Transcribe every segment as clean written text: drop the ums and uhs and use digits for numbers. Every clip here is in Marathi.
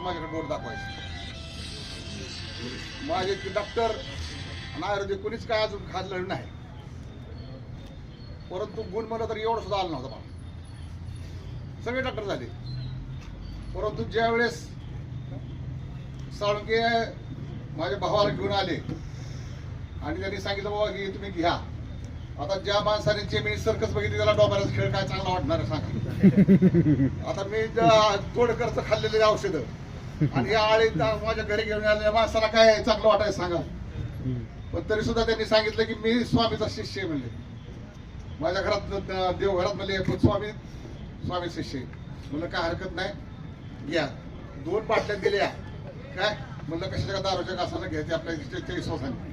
माझ्याकडे बोट दाखवायचं. माझे डॉक्टर आणि आयुर्वेदिक कोणीच काय अजून खाल्लं नाही, परंतु गुण म्हणलं तर एवढं सुद्धा आलं नव्हतं मला. सगळे डॉक्टर झाले, परंतु ज्या वेळेस साळुंके माझ्या भावाला घेऊन आले आणि त्यांनी सांगितलं बाबा की तुम्ही घ्या. आता ज्या माणसाने चेमिनी सर्कस बघितली त्याला डोंबराचा खेळ काय चांगला वाटणार आहे सांगा. आता मी तोडकरचं खाल्लेले औषधं आणि हे आळे माझ्या घरी घेऊन आलेल्या माणसाला काय चांगलं वाटायचं सांगा. पण तरी सुद्धा त्यांनी सांगितलं की मी स्वामीचा शिष्य आहे म्हणले. माझ्या घरात देवघरात म्हणले स्वामी शिष्य म्हणलं काय हरकत नाही, घ्या. 2 बाटल्या दिल्या. काय म्हणलं कशाच्या दारूच्या कासानं घ्यायचे आपल्या 40 वर्षांनी.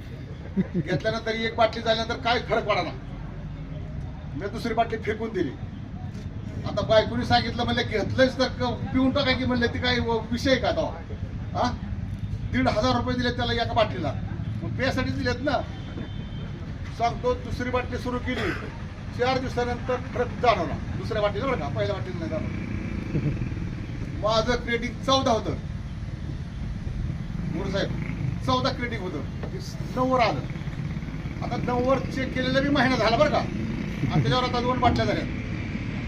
घेतल्यानंतर 1 बाटली झाल्यानंतर काय फरक पडा ना, मी दुसरी बाटली फेकून दिली. आता बायकोनी सांगितलं म्हणलं घेतलंच तर पिऊन टाका की म्हणलं, ती काय विषय का तो. 1,500 रुपये दिले त्याला एका बाटलीला, मग पेसाठी दिलेत ना. सांगतो दुसरी बाटली सुरू केली, 4 दिवसानंतर फरक जाणवला. दुसऱ्या बाटलीला बरं का, पहिल्या बाटलीला नाही जाणवलं. माझं क्रेडिट 14 होतं मोर साहेब, 14 क्रेडिट होतं, 9 आलं. आता 9 चेक केलेलं मी महिना झाला बरं का, आणि त्याच्यावर आता 2 बाटल्या झाल्या.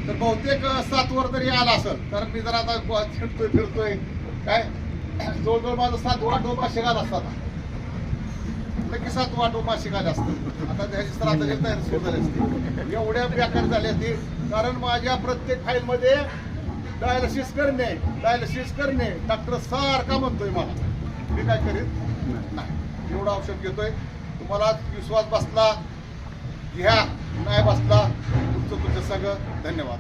तर बहुतेक 7 तरी आला असेल, कारण मी जर आता फिरतोय काय जवळजवळ माझं 7 डोमाशिक आला असतात, नक्की 7 डोमाशिक आले असतं. आता त्याची तर आता तयारी सुरू झाली असते, एवढ्या बेकार झाली असते. कारण माझ्या प्रत्येक फाईलमध्ये डायलिसिस करणे डॉक्टर सारखा म्हणतोय मला, मी काय करीत नाही. एवढं औषध घेतोय. तुम्हाला विश्वास बसला घ्या, नाही बसला तुमचं सगळं. धन्यवाद.